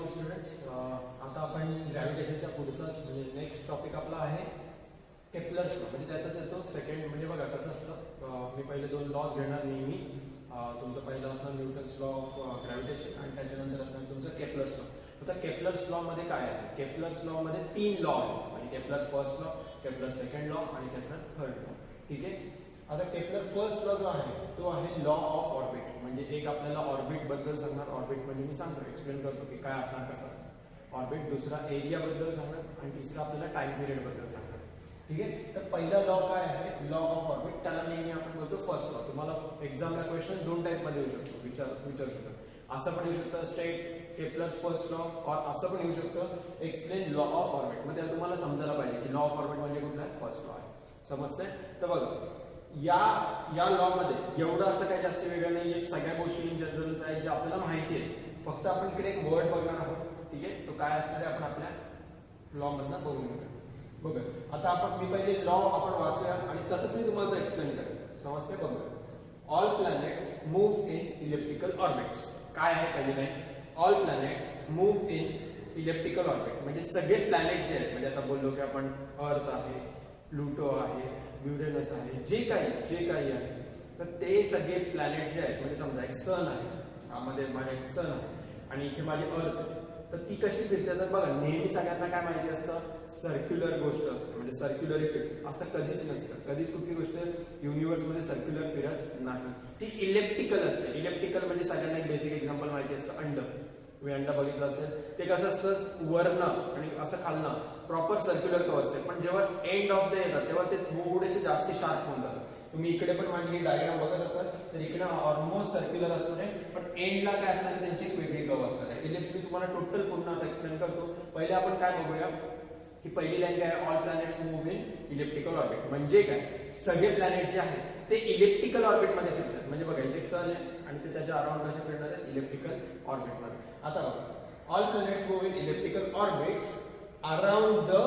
Students, आता आपण ग्रॅव्हिटेशनच्या पुढचाच म्हणजे नेक्स्ट टॉपिक आपला आहे केपलर्स लॉ. म्हणजे त्यातच येतो सेकंड. म्हणजे बघा कसं असतं, मी पहिले दोन लॉज घेणार नेहमी. तुमचं पहिलं असणार न्यूटन्स लॉ ऑफ ग्रॅव्हिटेशन आणि त्याच्यानंतर असणार तुमचं केपलर्स लॉ. आता केपलर्स लॉ मध्ये काय आहे? केपलर्स लॉ मध्ये 3 लॉ आहेत, म्हणजे Kepler first law, Kepler second law आणि केपलर थर्ड लॉ. ठीक आहे. आता केपलर फर्स्ट लॉ जो आहे तो आहे लॉ ऑफ ऑर्बिट. म्हणजे एक आपल्याला ऑर्बिट बद्दल सांगणार. ऑर्बिट म्हणजे मी सांगतो, एक्सप्लेन करतो की काय असणार, कसं असणार ऑर्बिट. दुसरा एरिया बद्दल सांगणार आणि तिसरा आपल्याला टाइम पिरियड बद्दल सांगणार. ठीक आहे. तर पहिला लॉ काय आहे? Law of orbit. त्याला नेहमी आपण बोलतो फर्स्ट लॉ. तुम्हाला एक्झामला क्वेश्चन दोन टाइप मध्ये येऊ शकतो, विचारू शकतो. असं पण येऊ शकतं स्ट्रेट केपलर्स फर्स्ट लॉ, और असं पण येऊ शकतं एक्सप्लेन लॉ ऑफ ऑर्बिट. मग त्याला तुम्हाला समजायला पाहिजे की लॉ ऑफ ऑर्बिट म्हणजे कुठला आहे, फर्स्ट लॉ आहे. समजतंय? तर बघा, या लॉ मध्ये एवढं असं काही जास्त वेगळं नाही. हे सगळ्या गोष्टी इन जनरलच आहेत ज्या आपल्याला माहिती आहे. फक्त आपण इकडे एक वर्ड बघणार आहोत. ठीक आहे. तो काय असणार आहे आपण आपल्या लॉ मधनं बघून घेऊया. बघा, आता आपण मी पहिले लॉ आपण वाचूया आणि तसंच मी तुम्हाला एक्सप्लेन करेन. समजते? बघा, all planets move in elliptical orbits. काय आहे पहिली line? All planets move in elliptical orbit. म्हणजे सगळे प्लॅनेट जे आहेत, म्हणजे आता बोललो की आपण अर्थ आहे, प्लुटो आहे, युरेनस आहे, जे काही आहे, तर ते सगळे प्लॅनेट जे आहेत, म्हणजे समजा एक सन आहे, यामध्ये माझे एक सन आहे आणि इथे माझी अर्थ आहे. तर ती कशी फिरते? तर बघा, नेहमी सगळ्यांना काय माहिती असतं, सर्क्युलर गोष्ट असते, म्हणजे सर्क्युलर इफेक्ट. असं कधीच नसतं. कधीच कुठली गोष्ट युनिव्हर्स मध्ये सर्क्युलर फिरत नाही. ती इलेप्टिकल असते. इलेप्टिकल म्हणजे सगळ्यांना एक बेसिक एक्झाम्पल माहिती असतं, अंड. तुम्ही अंड बघितलं असेल, ते कसं असतं, वरनं आणि असं खालनं प्रॉपर सर्क्युलर तो असते. पण जेव्हा एंड ऑफ द येतात तेव्हा ते थोडेसे जास्त शार्प होऊन जातात. तुम्ही इकडे पण माझी डायग्राम बघत असाल तर इकडे ऑलमोस्ट सर्क्युलर असणार आहे, पण एंडला काय असणार आहे, त्यांची एक वेगळी कर्व असणार आहे. इलिप्स मी तुम्हाला टोटल पूर्ण आता एक्सप्लेन करतो. पहिले आपण काय बघूया की पहिली लाईन काय आहे, all planets move in elliptical orbit. म्हणजे काय, सगळे प्लॅनेट जे आहेत ते इलेप्टिकल ऑर्बिट मध्ये फिरतात. म्हणजे बघा, इथे सन आहे आणि ते त्याच्या अराउंड कसे फिरणार आहेत, इलेप्टिकल ऑर्बिट मध्ये. आता बघा, all planets move in elliptical orbits around the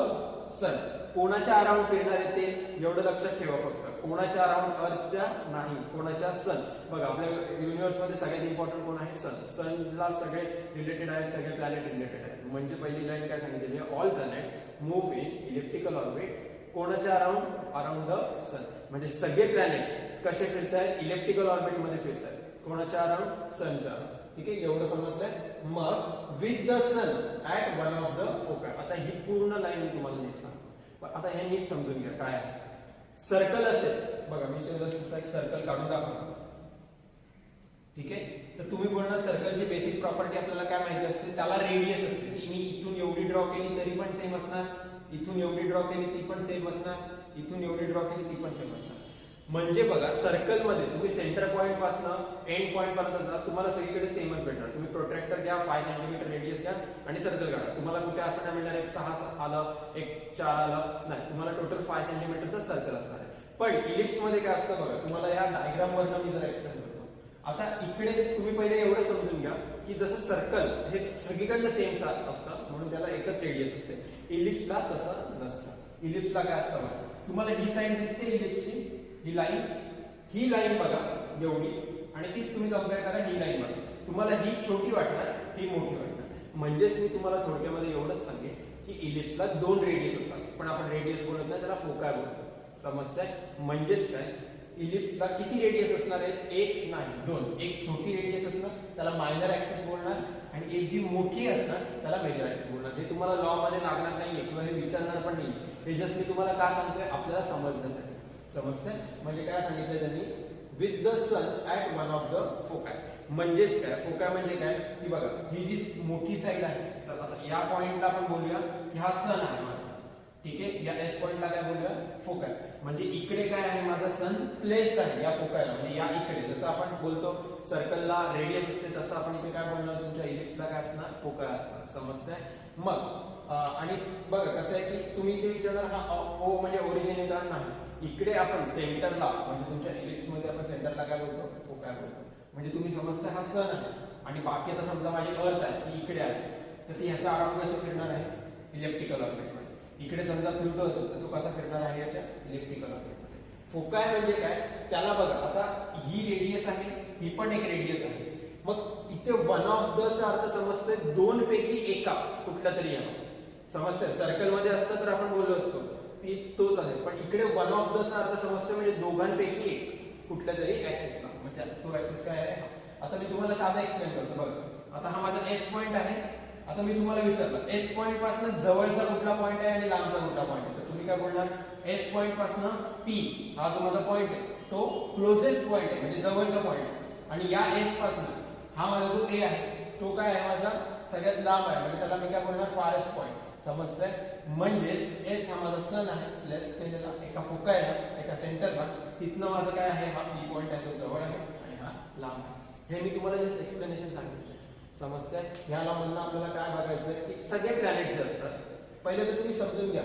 sun. कोणाच्या अराउंड फिरणार आहे ते एवढं लक्षात ठेवा फक्त. कोणाच्या अराउंड, अर्थच्या नाही, कोणाच्या सन. बघा, आपल्या युनिव्हर्स मध्ये सगळ्यात इम्पॉर्टंट कोण आहे, सन. सनला सगळे रिलेटेड आहेत, सगळे प्लॅनेट रिलेटेड आहेत. म्हणजे पहिली लाईन काय सांगितलेली आहे, all planets move in elliptical orbit. कोणाच्या अराउंड द सन. म्हणजे सगळे प्लॅनेट्स कसे फिरतायत, इलेप्टिकल ऑर्बिट मध्ये फिरतायत. कोणाच्या अराउंड, सनच्या अराउंड. ठीक आहे, एवढं समजलंय. मग with the sun at one of the foci. आता ही पूर्ण लाईन मी तुम्हाला नीट सांगतो. आता हे नीट समजून घ्या काय आहे. सर्कल असेल, बघा मी त्याला एक सर्कल काढून दाखवतो. ठीक आहे. तर तुम्ही बोलणार सर्कलची बेसिक प्रॉपर्टी आपल्याला काय माहिती असते, त्याला रेडियस असते. ती मी इथून एवढी ड्रॉ केली तरी पण सेम असणार, इथून एवढी ड्रॉ केली ती पण सेम असणार, इथून एवढी ड्रॉ केली ती पण सेम असणार. म्हणजे बघा, सर्कल मध्ये तुम्ही सेंटर पॉइंट पासून एंड पॉइंट पर्यंत जा, तुम्हाला सगळीकडे सेमच भेटणार. तुम्ही प्रोट्रॅक्टर घ्या, 5 सेंटीमीटर रेडियस घ्या आणि सर्कल काढा. तुम्हाला कुठे असं नाही मिळणार एक 6 आलं, एक 4 आलं, नाही. तुम्हाला टोटल 5 सेंटीमीटरचं सर्कल असणार आहे. पण इलिप्स मध्ये काय असतं बघा, तुम्हाला या डायग्राम वरनं मी जरा एक्सप्लेन करतो. आता इकडे तुम्ही पहिले एवढं समजून घ्या की जसं सर्कल हे सगळीकडनं सेम असतं म्हणून त्याला एकच रेडियस असते. इलिप्सला तसं नसतं. इलिप्सला काय असतं बघा, तुम्हाला ही साईड दिसते इलिप्सची, ही लाईन बघा एवढी, आणि तीच तुम्ही कम्पेअर करा ही लाईन बघा. तुम्हाला ही छोटी वाटणार, ही मोठी वाटणार. म्हणजेच मी तुम्हाला थोडक्यामध्ये एवढंच सांगेन की इलिप्सला 2 रेडियस असतात, पण आपण रेडियस बोलत नाही, त्याला फोकाय बोलतो. समजतंय? म्हणजेच काय, इलिप्सला किती रेडियस असणार आहेत, 1 नाही 2. एक छोटी रेडियस असणार, त्याला मायनर ऍक्सिस बोलणार, आणि एक जी मोठी असणार त्याला मेजर ऍक्सिस बोलणार. हे तुम्हाला लॉ मध्ये लागणार नाहीये किंवा हे विचारणार पण नाही. हे जस्ट मी तुम्हाला का सांगतोय, आपल्याला समजण्यासाठी. समजतंय? म्हणजे काय सांगितलं त्यांनी, with the sun at one of the foci. म्हणजेच काय, फोकाय म्हणजे काय, ही बघा, ही जी मोठी साईड आहे, तर आता या पॉइंटला आपण बोलूया की हा सन आहे माझा. ठीक आहे. या एस पॉइंटला काय बोलूया, फोकाय. म्हणजे इकडे काय आहे, माझा सन प्लेस्ड आहे या फोकायला, म्हणजे या इकडे. जसं आपण बोलतो सर्कलला रेडियस असते, तसं आपण इथे काय बोलणार, तुमच्या इलिप्सला काय असणार, फोकाय असणार. समजतंय? मग आणि बघा कसं आहे की तुम्ही इथे विचारणार, हा ओ म्हणजे ओरिजिन येणार नाही. इकडे आपण सेंटरला, म्हणजे तुमच्या इलिप्स मध्ये आपण सेंटरला काय बोलतो, फोकाय बोलतो. म्हणजे तुम्ही समजताय हा सन आहे आणि बाकी आता समजा माझी अर्थ आहे ती इकडे आहे, तर ती ह्याच्या अराउंड कशी फिरणार आहे, इलेप्टिकल ऑर्बिट मध्ये. इकडे समजा प्लुटो असेल तर तो कसा फिरणार आहे, याच्या इलेप्टिकल ऑर्बिट मध्ये. फोकाय म्हणजे काय, त्याला बघा, आता ही रेडियस आहे, ही पण एक रेडियस आहे. मग इथे वन ऑफ द चा अर्थ समजतोय दोन पैकी एका कुठला तरी येणार. समजतंय सर्कल मध्ये असतं तर आपण बोललो असतो ती तोच आहे, पण इकडे वन ऑफ द चा अर्थ समजतोय म्हणजे दोघांपैकी एक कुठल्या तरी ऍक्सिसला. म्हणजे तो ऍक्सिस काय आहे. आता मी तुम्हाला साधा एक्सप्लेन करतो बघा. आता हा माझा एस पॉइंट आहे. आता मी तुम्हाला विचारलं एस पॉइंट पासून जवळचा कुठला पॉइंट आहे आणि लांबचा कुठला पॉइंट आहे, तर तुम्ही काय बोलणार. एस पॉइंट पासून पी हा जो माझा पॉइंट आहे तो क्लोजेस्ट पॉइंट आहे म्हणजे जवळचा पॉइंट, आणि या एस पासून हा माझा जो ए आहे तो काय आहे माझा सगळ्यात लांब आहे म्हणजे त्याला मी काय बोलणार फारेस्ट पॉइंट. समजतंय. म्हणजेच एस हा माझा सन आहे प्लेस केलेला एका फोकायला एका सेंटरला, तिथनं माझं काय आहे हा पी पॉइंट आहे तो जवळ आहे आणि हा लांब आहे. हे मी तुम्हाला जस्ट एक्सप्लेनेशन सांगितलं. समजतंय. ह्याला म्हणणं आपल्याला काय बघायचं की सगळे प्लॅनेट जे असतात पहिले तर तुम्ही समजून घ्या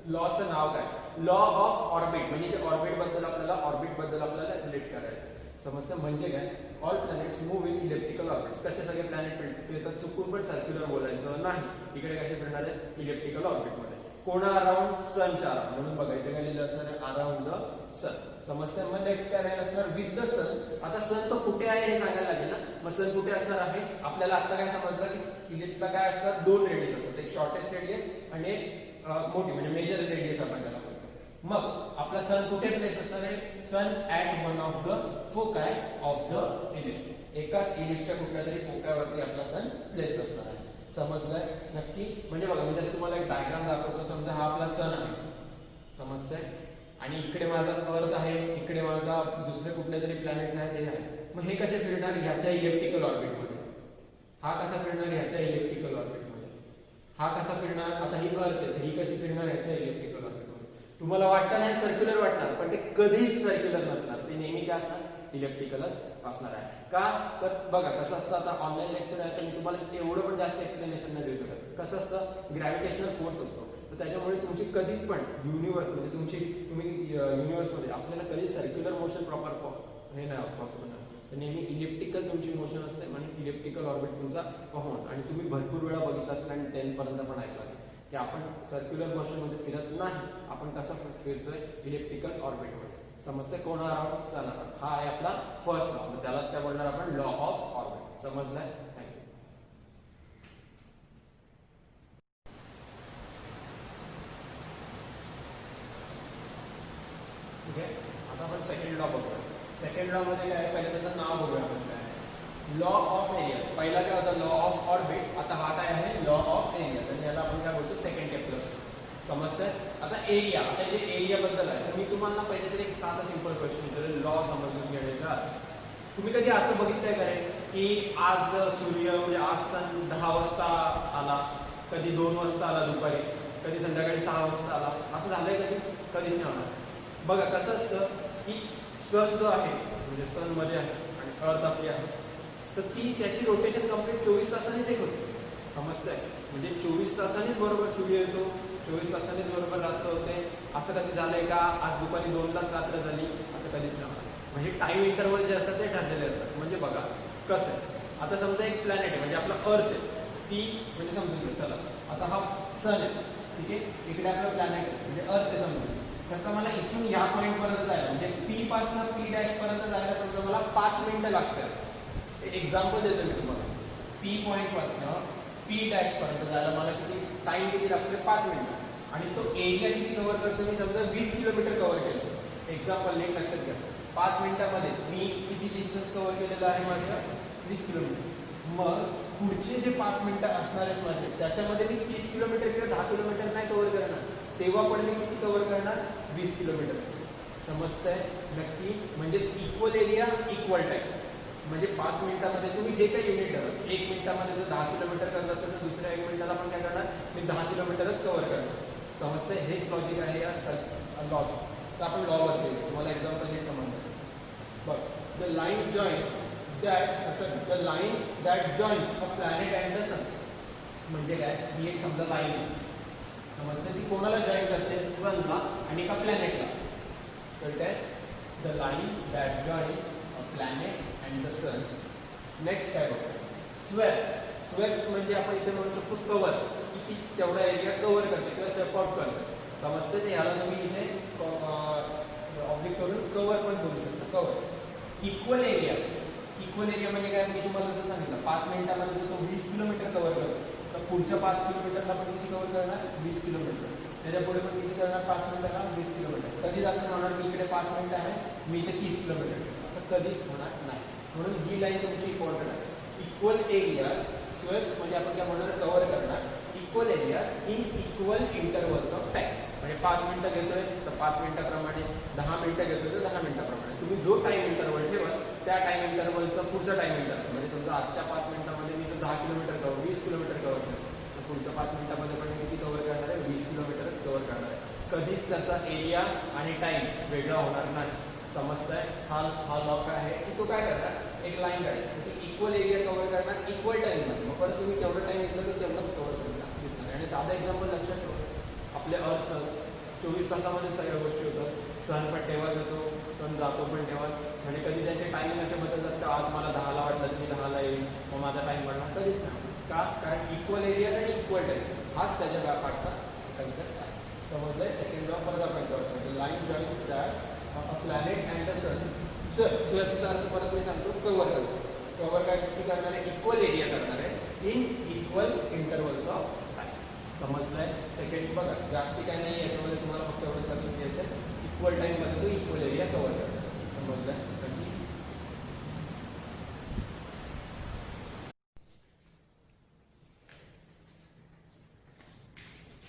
लॉचं नाव काय. लॉ ऑफ ऑर्बिट म्हणजे ते ऑर्बिट बद्दल आपल्याला रिलेट करायचं. समजतं. म्हणजे काय all planets move in electrical orbits. कसे सगळे प्लॅनेट फिरतात चुकून पण सर्क्युलर बोलायचं नाही. इकडे कसे फिरणार आहेत इलेक्ट्रिकल ऑर्बिटमध्ये. कोणा अराउंड सनच्या अराउंड म्हणून बघा इथे काय लिहिलं असणार आहे अराउंड द सन. समजतंय. मग नेक्स्ट काय राहील असणार विथ द सन. आता सन तर कुठे आहे हे सांगायला लागेल ना. मग सन कुठे असणार आहे आपल्याला आता काय समजलं की इलिप्सला काय असतात दोन रेडियस असतात, एक शॉर्टेस्ट रेडियस आणि एक मोठी म्हणजे मेजर रेडियस आपण त्याला बोलतो. मग आपला सन कुठे प्लेस असणार आहे. Sun at one of the foci of the ellipse. एकाच इलिप्सच्या कुठल्या तरी फोकावरती आपला सन प्लेस असणार आहे. समजलंय नक्की. म्हणजे बघा मी जस्ट तुम्हाला एक डायग्राम दाखवतो. समजा हा आपला सन आहे. समजतंय. आणि इकडे माझा अर्थ आहे, इकडे माझा दुसरे कुठले तरी प्लॅनेट्स आहेत हे आहे. मग हे कसे फिरणार ह्याच्या इलेक्ट्रिकल ऑर्बिटमध्ये. हा कसा फिरणार ह्याच्या इलेक्ट्रिकल ऑर्बिटमध्ये. हा कसा फिरणार. आता ही अर्थ आहे ही कशी फिरणार ह्याच्या इलेक्ट्रिकल ऑर्बिटमध्ये. तुम्हाला वाटतं नाही सर्क्युलर वाटणार पण ते कधीच सर्क्युलर नसणार. ते नेहमी काय असणार इलेक्ट्रिकलच असणार आहे. का तर बघा कसं असतं. आता ऑनलाईन लेक्चर आहे तर मी तुम्हाला एवढं पण जास्त एक्सप्लेनेशन नाही देऊ शकत. कसं असतं ग्रॅव्हिटेशनल फोर्स असतो तर त्याच्यामुळे तुमची कधीच पण युनिवर्स म्हणजे तुम्ही युनिवर्समध्ये आपल्याला कधी सर्क्युलर मोशन प्रॉपर हे नाही पॉसिबल नाही. तर नेहमी इलेक्ट्रिकल तुमची मोशन असते म्हणजे इलेक्ट्रिकल ऑर्बिट तुमचा होणार. आणि तुम्ही भरपूर वेळा बघितलं असेल आणि 10 पर्यंत पण ऐकलं असेल की आपण सर्क्युलर मोशन मध्ये फिरत नाही, आपण कसं फिरतोय इलेक्ट्रिकल ऑर्बिटमध्ये. समजतंय. कोण अराउंड सन अराउंड हा आहे आपला फर्स्ट लॉ. त्यालाच काय बोलणार आपण लॉ ऑफ ऑर्बिट. समजलंय. थँक्यू. ठीक आहे. आता आपण सेकंड लॉ बघूया. सेकंड लॉ मध्ये काय पहिले त्याचं नाव बघूया आपण काय लॉ ऑफ एरियाज. पहिला काय होता लॉ ऑफ ऑर्बिट. आता हा काय आहे लॉ ऑफ एरियाज आणि याला आपण काय बोलतो सेकंड केप्लर्स. समजतंय. आता एरिया आता इथे एरिया बद्दल आहे तर मी तुम्हाला पहिले तरी एक साधा सिंपल क्वेश्चन विचारेल लॉ समजून घेण्याच्या. तुम्ही कधी असं बघितलंय का रे की आज सूर्य म्हणजे आज सन 10 वाजता आला, कधी 2 वाजता आला दुपारी, कधी संध्याकाळी 6 वाजता आला, असं झालंय कधी. कधीच नाही होणार. बघा कसं असतं की सन जो आहे म्हणजे सन मध्ये आहे आणि अर्थ आपली आहे तर ती त्याची रोटेशन कंप्लीट 24 तासांनीच एक होते. समजतंय. म्हणजे 24 तासांनीच बरोबर सूर्य येतो, 24 तासांनीच बरोबर रात्र होते. असं कधी झालंय का आज दुपारी 2लाच रात्र झाली असं कधीच नाही. म्हणजे टाइम इंटरवल जे असतात ते ठरलेले असतात. म्हणजे बघा कसं आहे. आता समजा एक प्लॅनेट आहे म्हणजे आपला अर्थ आहे ती म्हणजे समजून घ्या. चला आता हा सन आहे ठीक आहे, इकडे आपला प्लॅनेट आहे म्हणजे अर्थ आहे समजून. तर मला इथून या पॉईंट पर्यंत जायला म्हणजे पी पासून पी डॅश पर्यंत जायला समजा मला 5 मिनिटं लागतात. एक्झाम्पल देतो मी तुम्हाला. पी पॉईंट पासून पी डॅश पर्यंत जायला मला किती टाइम किती लागतो 5 मिनिटं. आणि तो एरिया किती कव्हर करतो मी समजा 20 किलोमीटर कव्हर केलं. एक्झाम्पल नीट लक्षात घ्या. 5 मिनिटामध्ये मी किती डिस्टन्स कव्हर केलेलं आहे माझं 20 किलोमीटर. मग पुढचे जे 5 मिनिटं असणार आहेत माझे त्याच्यामध्ये मी 30 किलोमीटर किंवा 10 किलोमीटर नाही कव्हर करणार. तेव्हा पण मी किती कव्हर करणार 20 किलोमीटर. समजतंय नक्की. म्हणजेच इक्वल एरिया इक्वल टाइम. म्हणजे 5 मिनिटामध्ये तुम्ही जे काही युनिट ठरवलं 1 मिनिटामध्ये जर 10 किलोमीटर करत असेल तर दुसऱ्या 1 मिनिटाला पण काय करणार मी 10 किलोमीटरच कव्हर करणार. समजतंय. हेच लॉजिक आहे या लॉज. तर आपण लॉवर घेऊ. तुम्हाला एक्झाम्पल नीट समजलं. बघ the line join the line that joins a planet and the sun. म्हणजे काय ही एक समजा लाईन आहे. समजते. ती कोणाला जॉईन करते सनला आणि एका प्लॅनेटला. कळतंय. The line that joins a planet and the sun. Next काय बघा स्वेप्स. स्वेप्स म्हणजे आपण इथे म्हणू शकतो कव्हर. किती तेवढा एरिया कव्हर करते किंवा स्वेप आउट करते. समजते. ते ह्याला तुम्ही इथे ऑब्लिक करून कव्हर पण करू शकता. Cover equal areas equal area म्हणजे काय, मी तुम्हाला जसं सांगितलं 5 मिनिटामध्ये जर तो 20 किलोमीटर कव्हर करतो तर पुढच्या 5 किलोमीटरला पण किती कव्हर करणार, 20 किलोमीटर. त्याच्या पुढे पण किती करणार, 5 मिनिटाला 20 किलोमीटर. कधीच असं होणार की इकडे 5 मिनिटं आहे, मी इथे 30 किलोमीटर, असं कधीच होणार नाही. म्हणून ही लाईन तुमची इम्पॉर्टंट आहे. इक्वल एरियाज स्वेप्स म्हणजे आपण काय म्हणणार, कव्हर करणार equal areas in equal intervals of time. म्हणजे 5 मिनिटं घेतोय तर 5 मिनिटाप्रमाणे, 10 मिनिटं घेतोय तर 10 मिनिटाप्रमाणे तुम्ही जो टाइम इंटरवल ठेवा त्या टाइम इंटरवलचा पुढचा टाइम इंटरवल, म्हणजे समजा आजच्या 5 मिनिटामध्ये मी जर 10 किलोमीटर कव्हर 20 किलोमीटर कव्हर केलं तर पुढच्या 5 मिनिटामध्ये पण मी किती कव्हर करणार आहे, 20 किलोमीटरच कव्हर करणार आहे. कधीच त्याचा एरिया आणि टाइम वेगळा होणार नाही. समजताय? हा लॉ काय आहे की तो काय करणार, एक लाईन काढली इक्वल एरिया कव्हर करणार इक्वल टाइममध्ये, मग परत तुम्ही तेवढं टाइम घेतलं तर तेवढंच कव्हर दिसणार. आणि साधा एक्झाम्पल लक्षात ठेवा, आपल्या अर्थचं 24 तासामध्ये सगळ्या गोष्टी होतात. सण पण तेव्हाच येतो, सण जातो पण तेव्हाच. म्हणजे कधी त्यांचे टायमिंग असे बदलतात का आज मला 10ला वाटलं तर मी 10ला येईल, मग माझा टाइम वाढणार, कधीच नाही. का, कारण इक्वल एरियाज आणि इक्वल टाइम हाच त्याच्या पाठचा कन्सेप्ट आहे. समजलंय? सेकंड लॉ परत आपण करू, line joins that a planet and a sun. स्वेप्सचा अर्थ परत मी सांगतो, कव्हर करतो. कव्हर काय किती करणार आहे, इक्वल एरिया करणार आहे in equal intervals of time. समजलंय? सेकंड बघा, जास्ती काय नाही याच्यामध्ये, तुम्हाला फक्त एवढंच लक्षात घ्यायचं आहे, इक्वल टाइममध्ये तो इक्वल एरिया कव्हर करणार. समजलंय?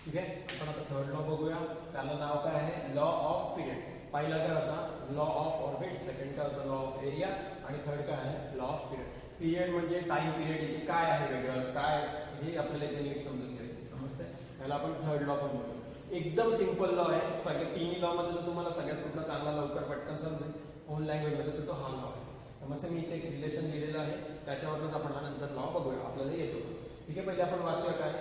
ठीक आहे. आपण आता थर्ड लॉ बघूया. त्याला नाव काय आहे, लॉ ऑफ पिरियड. पहिला काय होता, लॉ ऑफ ऑर्बिट. सेकंड काय होता, लॉ ऑफ एरिया. आणि थर्ड काय आहे, लॉ ऑफ पिरियड. पिरियड म्हणजे टाइम पिरियड, इथे काय आहे वेगळं, काय हे आपल्याला इथे नीट समजून घ्यायचं. समजतंय? याला आपण थर्ड लॉ पण म्हणतो. एकदम सिंपल लॉ आहे. सगळे तिन्ही लॉ मध्ये जर तुम्हाला सगळ्यात कुठला चांगला लवकर पटकन समजेल ओन लँग्वेज मध्ये तर तो हा लॉ आहे. समजते? मी इथे एक रिलेशन लिहिलेलं आहे, त्याच्यावरच आपण हा नंतर लॉ बघूया, आपल्याला येतो. ठीक आहे. पहिले आपण वाचूया काय,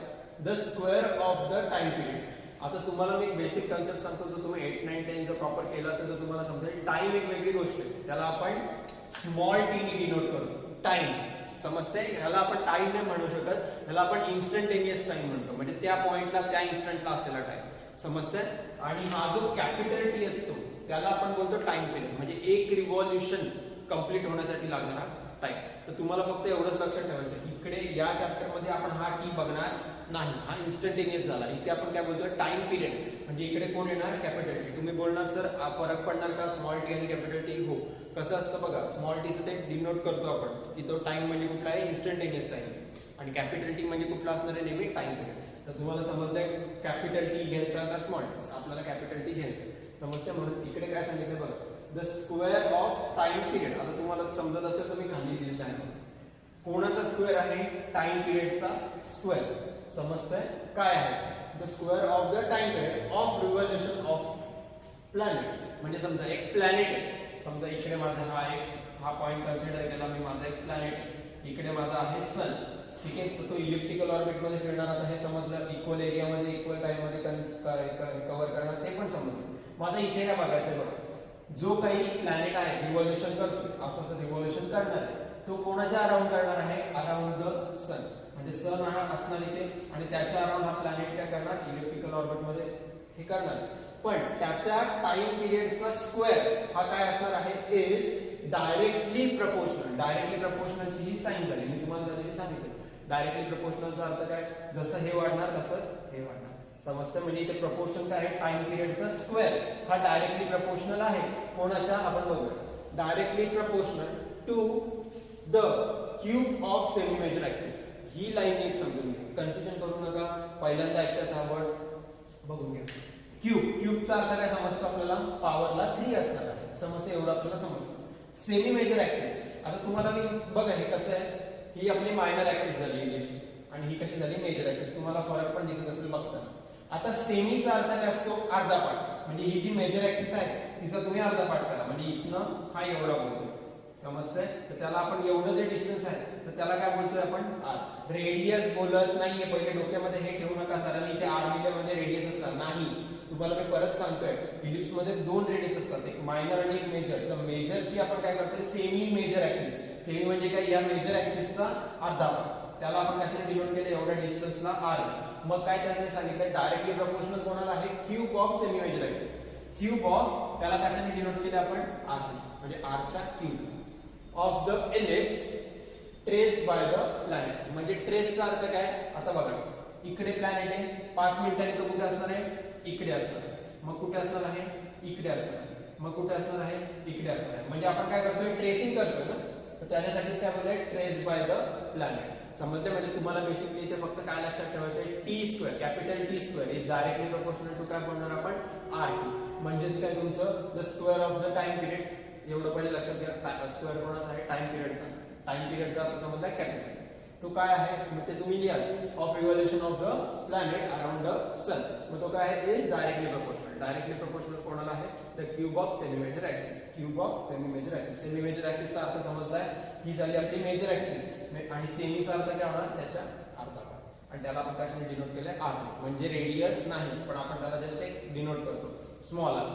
the square of the time period. आता तुम्हाला मी एक बेसिक कन्सेप्ट सांगतो, जर तुम्ही 8, 9, 10 जर प्रॉपर केलं असेल तर तुम्हाला समजेल. टाइम एक वेगळी गोष्ट आहे, त्याला आपण स्मॉल टी ने डिनोट करतो, टाइम. समजते? ह्याला आपण टाइम नाही म्हणू शकत, ह्याला आपण इन्स्टंटेनियस टाइम म्हणतो, म्हणजे त्या पॉइंटला त्या इन्स्टंटला असलेला टाइम. समजते? आणि हा जो कॅपिटल टी असतो त्याला आपण बोलतो टाइम पिरियड, म्हणजे एक रिव्हॉल्युशन कंप्लीट होण्यासाठी लागणारा टाइम. तर तुम्हाला फक्त एवढंच लक्षात ठेवायचं, इकडे या चॅप्टर मध्ये आपण हा टी बघणार नाही, हा इन्स्टंटेनियस झाला. इथे आपण काय बोलतोय, टाइम पिरियड. म्हणजे इकडे कोण येणार, कॅपिटल टी. तुम्ही बोलणार सर फरक पडणार का स्मॉल टी आणि कॅपिटल टी? हो. कसं असतं बघा, स्मॉल टीचं ते डिनोट करतो आपण की तो टाइम म्हणजे कुठला आहे, इन्स्टंटेनियस टाइम. आणि कॅपिटल टी म्हणजे कुठला असणार आहे, नेहमी टाइम पिरियड. तर तुम्हाला समजतंय कॅपिटल टी घ्यायचा का स्मॉल टी? आपल्याला कॅपिटल टी घ्यायचं. समजते? म्हणून इकडे काय सांगितलं बघा, the square of time period. आता तुम्हाला समजत असेल तर मी खाली लिहिलेलं आहे. कोणाचा स्क्वेअर आहे, टाइम पिरियडचा स्क्वेअर. समजतंय? काय आहे, the square of the time period of revolution of planet. म्हणजे समजा एक प्लॅनेट आहे, समजा इकडे माझा हा पॉइंट कन्सिडर केला मी, माझा एक प्लॅनेट आहे, इकडे माझा आहे सन. ठीक आहे. तर तो इलिप्टिकल ऑर्बिट मध्ये फिरणार. आता हे समजलं, इक्वल एरिया मध्ये इक्वल टाइम मध्ये कव्हर करणार, ते पण समजलं. मग आता इथे काय बघायचं बघा, जो काही प्लॅनेट आहे रिव्हॉल्युशन करतो, असं रिव्हॉल्युशन करणार आहे, तो कोणाच्या अराउंड करणार आहे, अराउंड द सन. म्हणजे सन हा असणार इथे आणि त्याच्या अराउंड हा प्लॅनेट काय करणार, इलिप्टिकल ऑर्बिट मध्ये हे करणार. पण त्याच्या टाइम पिरियडचा स्क्वेअर हा काय असणार आहे, is directly proportional. Directly proportional ही साइन झाली, मी तुम्हाला त्या दिवशी सांगितलं. डायरेक्टली प्रपोर्शनलचा अर्थ काय, जसं हे वाढणार तसंच हे वाढणार. समजतं? म्हणजे इथे प्रपोर्शन काय आहे, टाइम पिरियडचा स्क्वेअर हा डायरेक्टली प्रपोर्शनल आहे. कोणाच्या, आपण बघूया, directly proportional to the cube of semi major axis. ही लाईन एक समजून घ्या, कन्फ्युजन करू नका. पहिल्यांदा ऐकतात हा वर्ड, बघून घ्या. क्यूब, क्यूबचा अर्थ काय समजतो आपल्याला, पॉवरला 3 असणार आहे. समजतं? एवढं आपल्याला समजतं. सेमी मेजर ऍक्सिस, आता तुम्हाला मी बघा हे कसं आहे, ही आपली मायनर ऍक्सिस झाली इलिप्सची आणि ही कशी झाली, मेजर ऍक्सिस. तुम्हाला फरक पण दिसत असेल बघताना. आता सेमीचा अर्थ काय असतो, अर्धा पार्ट. म्हणजे ही जी मेजर ऍक्सिस आहे तिचा तुम्ही अर्धा पार्ट करा, म्हणजे इथनं हा एवढा बोलतो. समजतंय? तर त्याला आपण एवढं जे डिस्टन्स आहे तर त्याला काय बोलतोय आपण, आर. रेडियस बोलत नाहीये, पहिले डोक्यामध्ये हे ठेवू नका, सरांनी इथे आर लिहिलं म्हणजे रेडियस असणार नाही. तुम्हाला मी परत सांगतोय, इलिप्स मध्ये 2 रेडियस असतात, एक मायनर आणि एक मेजर. तर मेजरची आपण काय करतोय, सेमी मेजर ऍक्सिस. सेमी म्हणजे काय, या मेजर ऍक्सिसचा अर्धा पार्ट. त्याला आपण कशाने डिनोट केलं, एवढ्या डिस्टन्सला आर. मग काय त्याने सांगितलं, डायरेक्टली प्रपोर्शनल कोणाला आहे, cube of semi major axis. Cube of, त्याला कशाने डिनोट केलं आपण, आर, म्हणजे आरच्या cube of the ellipse traced by the planet. म्हणजे ट्रेसचा अर्थ काय? आता बघा इकडे प्लॅनेट आहे, 5 मिनिटांनी तो कुठे असणार आहे? इकडे असणार आहे. मग कुठे असणार आहे? इकडे असणार आहे. मग कुठे असणार आहे? इकडे असणार आहे. म्हणजे आपण काय करतोय? ट्रेसिंग करतोय ना. तर त्याच्यासाठीच काय बोलतोय? Traced by the planet. समजलं? म्हणजे तुम्हाला बेसिकली इथे फक्त काय लक्षात ठेवायचं आहे? T square, capital T square is directly proportional to काय बोलणार आपण? RT. म्हणजेच काय तुमचं the square of the time period. एवढं पहिले लक्षात घ्या. स्क्वेअर कोणाचा आहे? टाइम पिरियडचा. टाइम पिरियडचा अर्थ समजला कॅपिटल. तो काय आहे? मग ते तुम्ही लिहा of revolution of the planet around the sun. मग तो काय आहे? Is directly proportional. Directly proportional कोणाला आहे? The cube of semi major axis. Cube of semi major axis. Semi major ऍक्सिसचा अर्थ समजलाय? ही झाली आपली मेजर ऍक्सिस आणि सेमीचा अर्थ काय होणार? त्याच्या अर्धा. आणि त्याला आपण कशाने डिनोट केलंय? आर. म्हणजे रेडियस नाही, पण आपण त्याला जस्ट एक डिनोट करतो स्मॉल आर.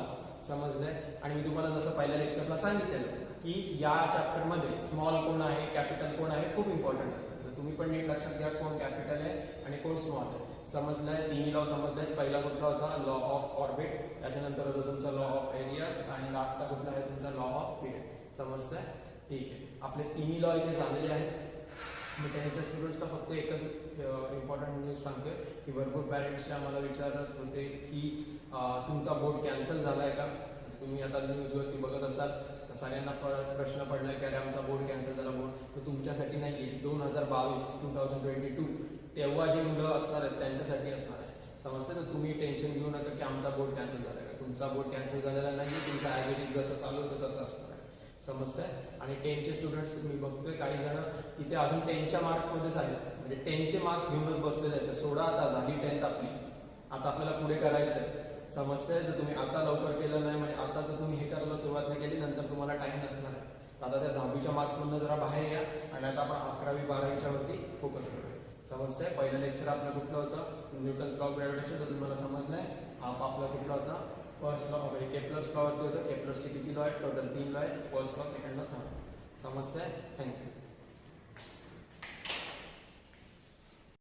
समजलंय? आणि मी तुम्हाला जसं पहिल्या लेक्चरला सांगितलेलं की या चॅप्टर मध्ये स्मॉल कोण आहे, कॅपिटल कोण आहे, खूप इम्पॉर्टंट असतं. तर तुम्ही पण नीट लक्षात घ्या कोण कॅपिटल आहे आणि कोण स्मॉल आहे. समजलंय? तिन्ही लॉ समजलेत. पहिला कुठला होता? Law of orbit. त्याच्यानंतर होता तुमचा लॉ ऑफ एरियाज आणि लास्टचा कुठला आहे? तुमचा लॉ ऑफ पिरियड. समजतंय? ठीक आहे. आपले तिन्ही लॉ इथे झालेले आहेत. मी त्यांच्या स्टुडंट्सला फक्त एकच इम्पॉर्टंट न्यूज सांगतोय की भरपूर पॅरेंट्सच्या मला विचारत होते की तुमचा बोर्ड कॅन्सल झालाय का? तुम्ही आता न्यूजवरती बघत असाल तर सगळ्यांना प्रश्न पडलाय की अरे आमचा बोर्ड कॅन्सल झाला. बोर्ड तर तुमच्यासाठी नाही, 2022 तेव्हा जी मुलं असणार आहेत त्यांच्यासाठी असणार आहे. समजतं? तर तुम्ही टेन्शन घेऊ नका की आमचा बोर्ड कॅन्सल झाला का. तुमचा बोर्ड कॅन्सल झालेला नाही, तुमचा ॲज इट इज जसं चालू होतं तसं असणार आहे. समजतंय? आणि 10चे स्टुडंट्स मी बघतोय काही जण इथे अजून 10च्या मार्क्समध्येच आहेत. म्हणजे 10चे मार्क्स घेऊनच बसलेले आहेत. 16 आता झाली 10th आपली. आता आपल्याला पुढे करायचं आहे. समजतंय? जर तुम्ही आता लवकर केलं नाही, म्हणजे आता जर तुम्ही हे करायला सुरुवात नाही केली, नंतर तुम्हाला टाइम नसणार आहे. आता त्या 10वीच्या मार्क्समधनं जरा बाहेर या आणि आता आपण 11वी 12वीच्या वरती फोकस करूया. समजतंय? पहिलं लेक्चर आपलं कुठलं होतं? Newton's law of gravitation. तर तुम्हाला समजलंय? हा आपला कुठला होता? First law. म्हणजे केप्लर्स लॉ वरती होतं. केप्लर्सचे किती लॉ आहेत? टोटल 3 लॉ आहेत. First law, second law, third. समजतंय? थँक्यू.